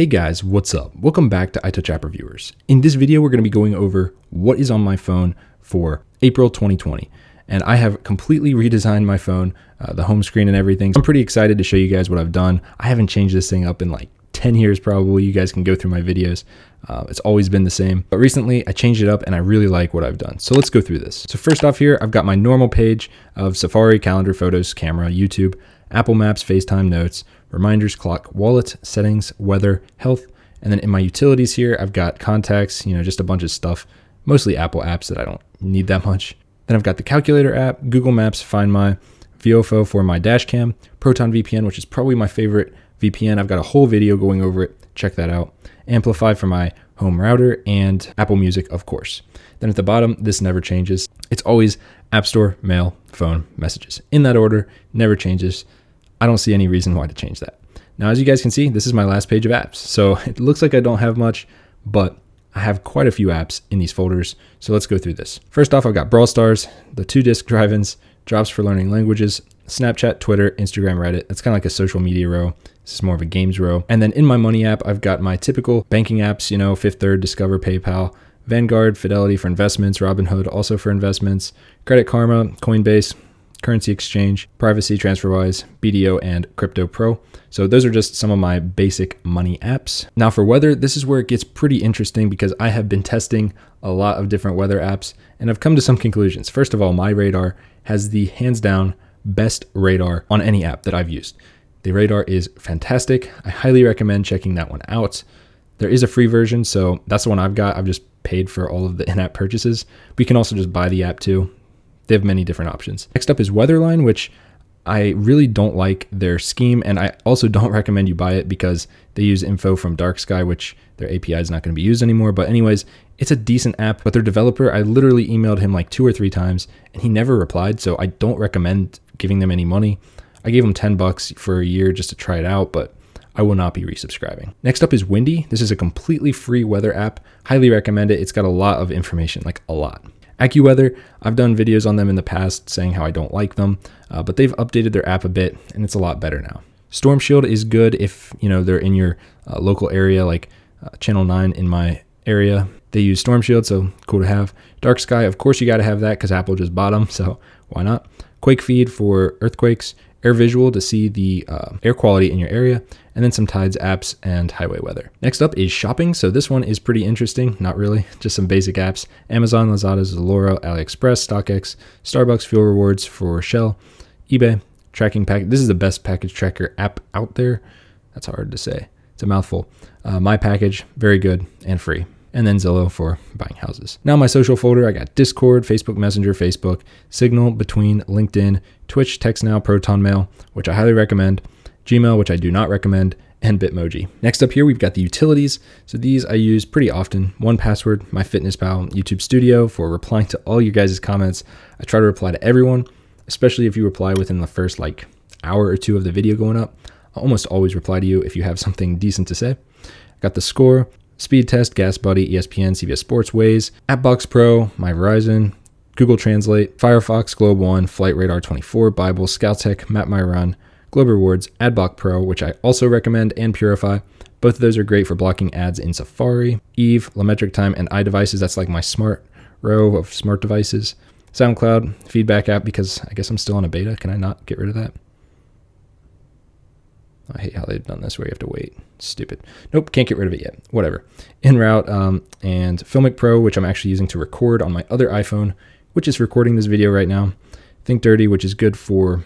Hey guys, what's up? Welcome back to iTouch App Reviewers. In this video, we're going to be going over what is on my phone for April 2020. And I have completely redesigned my phone, the home screen and everything. So I'm pretty excited to show you guys what I've done. I haven't changed this thing up in like 10 years probably. You guys can go through my videos. It's always been the same. But recently I changed it up and I really like what I've done. So let's go through this. So first off here, I've got my normal page of Safari, calendar, photos, camera, YouTube, Apple Maps, FaceTime, notes, reminders, clock, wallet, settings, weather, health. And then in my utilities here, I've got contacts, just a bunch of stuff, mostly Apple apps that I don't need that much. Then I've got the calculator app, Google Maps, Find My, VOFO for my dash cam, Proton VPN, which is probably my favorite VPN. I've got a whole video going over it. Check that out. Amplify for my home router and Apple Music, of course. Then at the bottom, this never changes. It's always App Store, Mail, Phone, Messages. In that order, never changes. I don't see any reason why to change that. Now, as you guys can see, this is my last page of apps. So it looks like I don't have much, but I have quite a few apps in these folders. So let's go through this. First off, I've got Brawl Stars, the 2-disc drive-ins, Drops for learning languages, Snapchat, Twitter, Instagram, Reddit. That's kind of like a social media row. This is more of a games row. And then in my money app, I've got my typical banking apps, Fifth Third, Discover, PayPal, Vanguard, Fidelity for investments, Robinhood also for investments, Credit Karma, Coinbase, Currency Exchange, Privacy, TransferWise, BDO, and Crypto Pro. So those are just some of my basic money apps. Now for weather, this is where it gets pretty interesting because I have been testing a lot of different weather apps and I've come to some conclusions. First of all, my radar has the hands down best radar on any app that I've used. The radar is fantastic. I highly recommend checking that one out. There is a free version, so that's the one I've got. I've just paid for all of the in-app purchases. We can also just buy the app too. They have many different options. Next up is Weatherline, which I really don't like their scheme. And I also don't recommend you buy it because they use info from Dark Sky, which their API is not going to be used anymore. But anyways, it's a decent app, but their developer, I literally emailed him like 2 or 3 times and he never replied. So I don't recommend giving them any money. I gave them $10 for a year just to try it out, but I will not be resubscribing. Next up is Windy. This is a completely free weather app. Highly recommend it. It's got a lot of information, like a lot. AccuWeather, I've done videos on them in the past saying how I don't like them, but they've updated their app a bit and it's a lot better now. Storm Shield is good if they're in your local area, like Channel 9 in my area. They use Storm Shield, so cool to have. Dark Sky, of course you got to have that because Apple just bought them, so why not? Quake Feed for earthquakes, Air Visual to see the air quality in your area, and then some Tides apps and highway weather. Next up is shopping. So this one is pretty interesting. Not really, just some basic apps. Amazon, Lazada, Zalora, AliExpress, StockX, Starbucks, Fuel Rewards for Shell, eBay, tracking package. This is the best package tracker app out there. That's hard to say. It's a mouthful. My Package, very good and free. And then Zillow for buying houses. Now my social folder, I got Discord, Facebook Messenger, Facebook, Signal, Between, LinkedIn, Twitch, TextNow, Proton Mail, which I highly recommend, Gmail, which I do not recommend, and Bitmoji. Next up here, we've got the utilities. So these I use pretty often. 1Password, MyFitnessPal, YouTube Studio for replying to all you guys' comments. I try to reply to everyone, especially if you reply within the first hour or 2 of the video going up. I almost always reply to you if you have something decent to say. I got the Score, Speed Test, Gas Buddy, ESPN, CBS Sports, Waze, AppBox Pro, My Verizon, Google Translate, Firefox, Globe One, Flight Radar 24, Bible, ScoutTech, Map My Run, Globe Rewards, AdBlock Pro, which I also recommend, and Purify. Both of those are great for blocking ads in Safari. Eve, Lametric Time, and iDevices. That's like my smart row of smart devices. SoundCloud, Feedback app, because I guess I'm still on a beta. Can I not get rid of that? I hate how they've done this where you have to wait. Stupid. Nope, can't get rid of it yet. Whatever. En Route and Filmic Pro, which I'm actually using to record on my other iPhone, which is recording this video right now. Think Dirty, which is good for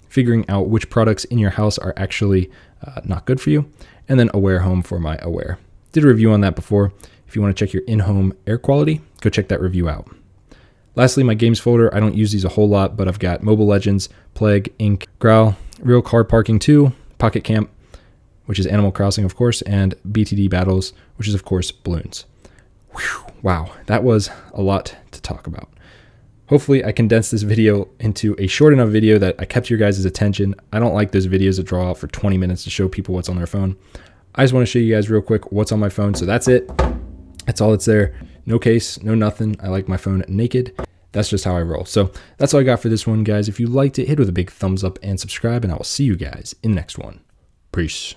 figuring out which products in your house are actually not good for you. And then Aware Home for my Aware. Did a review on that before. If you want to check your in-home air quality, go check that review out. Lastly, my games folder. I don't use these a whole lot, but I've got Mobile Legends, Plague, Inc., Growl, Real Car Parking 2, Pocket Camp, which is Animal Crossing, of course, and BTD Battles, which is, of course, Balloons. Whew, wow, that was a lot to talk about. Hopefully, I condensed this video into a short enough video that I kept your guys' attention. I don't like those videos that draw out for 20 minutes to show people what's on their phone. I just want to show you guys real quick what's on my phone. So that's it. That's all that's there. No case, no nothing. I like my phone naked. That's just how I roll. So that's all I got for this one, guys. If you liked it, hit with a big thumbs up and subscribe, and I will see you guys in the next one. Peace.